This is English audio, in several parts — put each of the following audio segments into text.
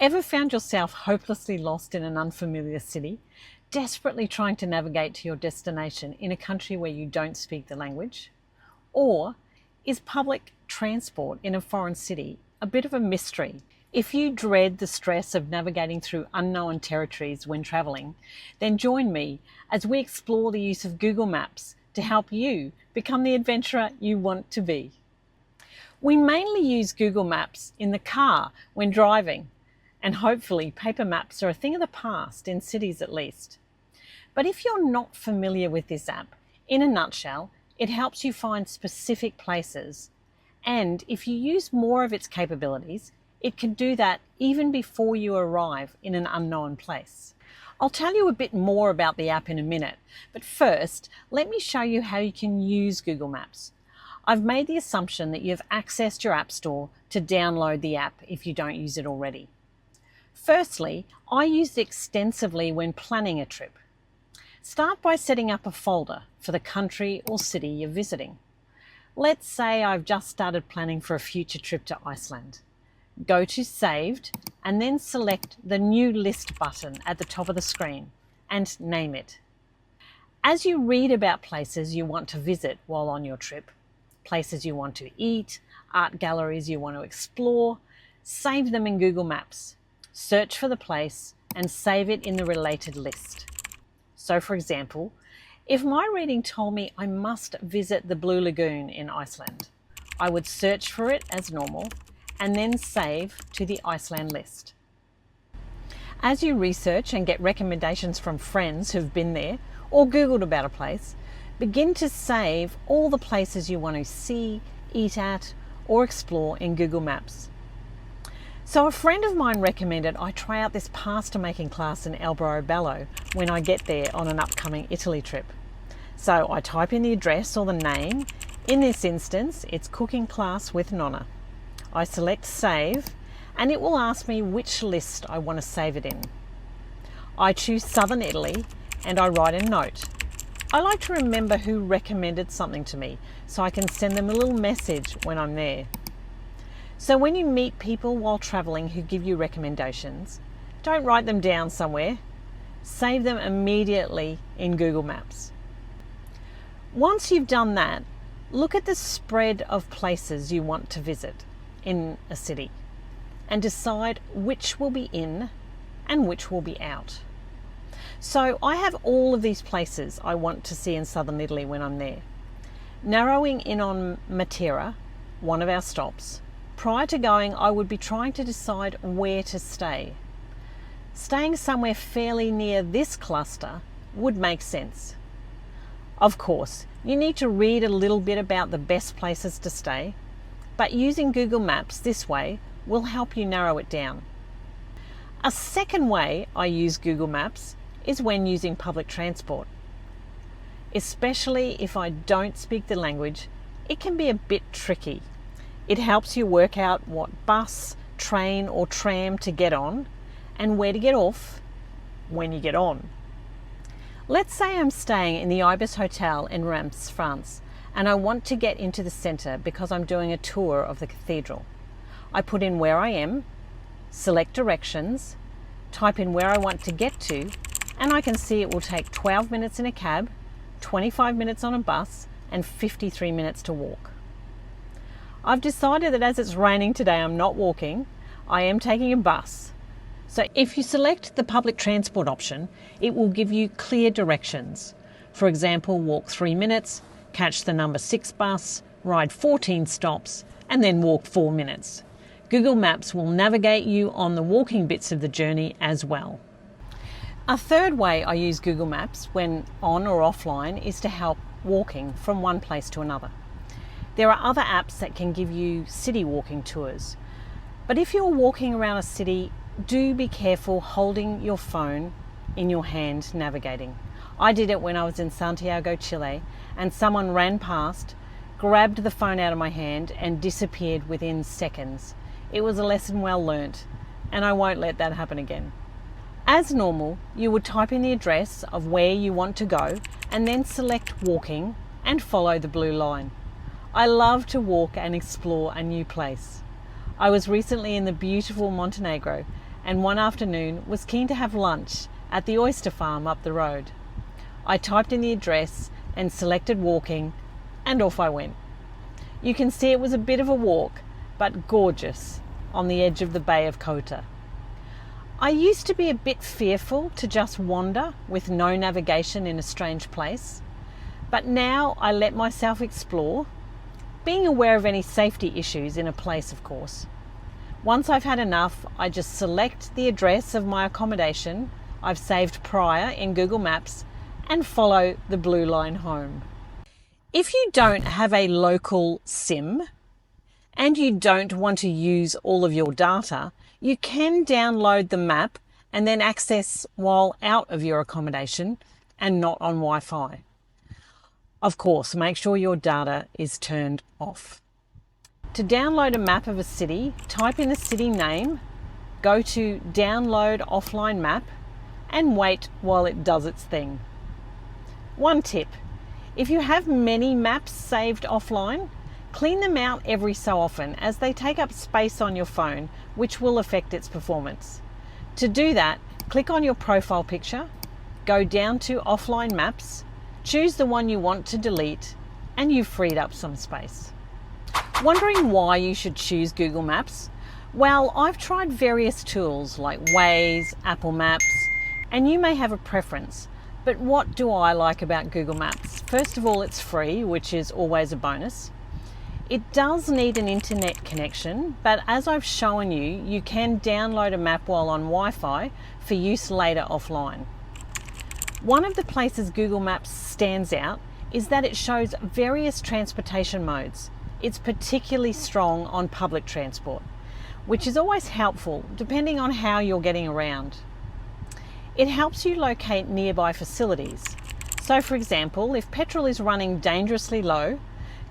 Ever found yourself hopelessly lost in an unfamiliar city, desperately trying to navigate to your destination in a country where you don't speak the language? Or is public transport in a foreign city a bit of a mystery? If you dread the stress of navigating through unknown territories when travelling, then join me as we explore the use of Google Maps to help you become the adventurer you want to be. We mainly use Google Maps in the car when driving, and hopefully paper maps are a thing of the past, in cities at least. But if you're not familiar with this app, in a nutshell, it helps you find specific places. And if you use more of its capabilities, it can do that even before you arrive in an unknown place. I'll tell you a bit more about the app in a minute, but first, let me show you how you can use Google Maps. I've made the assumption that you've accessed your App Store to download the app if you don't use it already. Firstly, I use it extensively when planning a trip. Start by setting up a folder for the country or city you're visiting. Let's say I've just started planning for a future trip to Iceland. Go to Saved and then select the New List button at the top of the screen and name it. As you read about places you want to visit while on your trip, places you want to eat, art galleries you want to explore, save them in Google Maps. Search for the place and save it in the related list. So for example, if my reading told me I must visit the Blue Lagoon in Iceland, I would search for it as normal and then save to the Iceland list. As you research and get recommendations from friends who've been there or Googled about a place, begin to save all the places you want to see, eat at, or explore in Google Maps. So a friend of mine recommended I try out this pasta making class in Alberobello when I get there on an upcoming Italy trip. So I type in the address or the name. In this instance, it's Cooking Class with Nonna. I select Save, and it will ask me which list I want to save it in. I choose Southern Italy, and I write a note. I like to remember who recommended something to me, so I can send them a little message when I'm there. So when you meet people while travelling who give you recommendations, don't write them down somewhere. Save them immediately in Google Maps. Once you've done that, look at the spread of places you want to visit in a city and decide which will be in and which will be out. So I have all of these places I want to see in southern Italy when I'm there. Narrowing in on Matera, one of our stops, prior to going I would be trying to decide where to stay. Staying somewhere fairly near this cluster would make sense. Of course, you need to read a little bit about the best places to stay, but using Google Maps this way will help you narrow it down. A second way I use Google Maps is when using public transport. Especially if I don't speak the language, it can be a bit tricky. It helps you work out what bus, train or tram to get on and where to get off when you get on. Let's say I'm staying in the Ibis Hotel in Reims, France, and I want to get into the centre because I'm doing a tour of the cathedral. I put in where I am, select directions, type in where I want to get to, and I can see it will take 12 minutes in a cab, 25 minutes on a bus, and 53 minutes to walk. I've decided that as it's raining today, I'm not walking, I am taking a bus. So if you select the public transport option, it will give you clear directions. For example, walk 3 minutes, catch the number 6 bus, ride 14 stops, and then walk 4 minutes. Google Maps will navigate you on the walking bits of the journey as well. A third way I use Google Maps when on or offline is to help walking from one place to another. There are other apps that can give you city walking tours, but if you're walking around a city, do be careful holding your phone in your hand navigating. I did it when I was in Santiago, Chile, and someone ran past, grabbed the phone out of my hand and disappeared within seconds. It was a lesson well learnt, and I won't let that happen again. As normal, you would type in the address of where you want to go and then select walking and follow the blue line. I love to walk and explore a new place. I was recently in the beautiful Montenegro and one afternoon was keen to have lunch at the oyster farm up the road. I typed in the address and selected walking, and off I went. You can see it was a bit of a walk, but gorgeous, on the edge of the Bay of Kota. I used to be a bit fearful to just wander with no navigation in a strange place, but now I let myself explore, being aware of any safety issues in a place, of course. Once I've had enough, I just select the address of my accommodation I've saved prior in Google Maps and follow the blue line home. If you don't have a local SIM and you don't want to use all of your data, you can download the map and then access while out of your accommodation and not on Wi-Fi. Of course, make sure your data is turned off. To download a map of a city, type in the city name, go to Download Offline Map, and wait while it does its thing. One tip: if you have many maps saved offline, clean them out every so often as they take up space on your phone, which will affect its performance. To do that, click on your profile picture, go down to Offline Maps, choose the one you want to delete, and you've freed up some space. Wondering why you should choose Google Maps? Well, I've tried various tools like Waze, Apple Maps, and you may have a preference. But what do I like about Google Maps? First of all, it's free, which is always a bonus. It does need an internet connection, but as I've shown you, you can download a map while on Wi-Fi for use later offline. One of the places Google Maps stands out is that it shows various transportation modes. It's particularly strong on public transport, which is always helpful depending on how you're getting around. It helps you locate nearby facilities. So for example, if petrol is running dangerously low,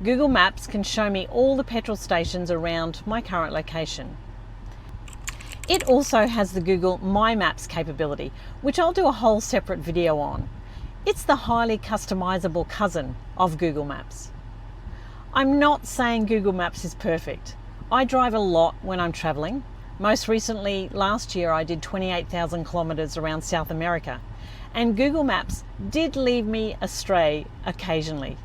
Google Maps can show me all the petrol stations around my current location. It also has the Google My Maps capability, which I'll do a whole separate video on. It's the highly customizable cousin of Google Maps. I'm not saying Google Maps is perfect. I drive a lot when I'm traveling. Most recently, last year, I did 28,000 kilometers around South America, and Google Maps did lead me astray occasionally.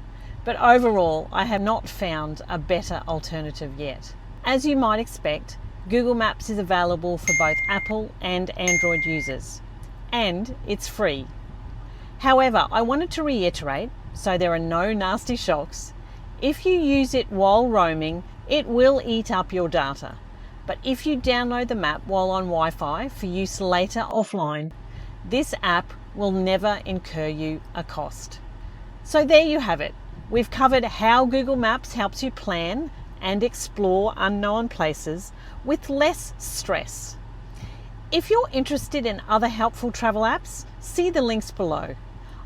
But overall, I have not found a better alternative yet. As you might expect, Google Maps is available for both Apple and Android users, and it's free. However, I wanted to reiterate, so there are no nasty shocks, if you use it while roaming, it will eat up your data. But if you download the map while on Wi-Fi for use later offline, this app will never incur you a cost. So there you have it. We've covered how Google Maps helps you plan and explore unknown places with less stress. If you're interested in other helpful travel apps, see the links below.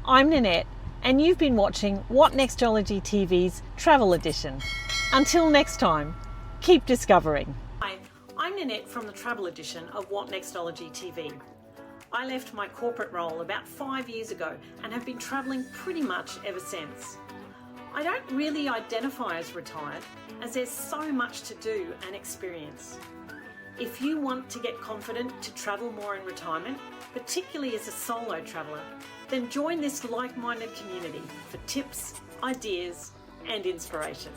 I'm Nanette, and you've been watching What Nextology TV's Travel Edition. Until next time, keep discovering. Hi, I'm Nanette from the Travel Edition of What Nextology TV. I left my corporate role about 5 years ago and have been travelling pretty much ever since. I don't really identify as retired, as there's so much to do and experience. If you want to get confident to travel more in retirement, particularly as a solo traveller, then join this like-minded community for tips, ideas and inspiration.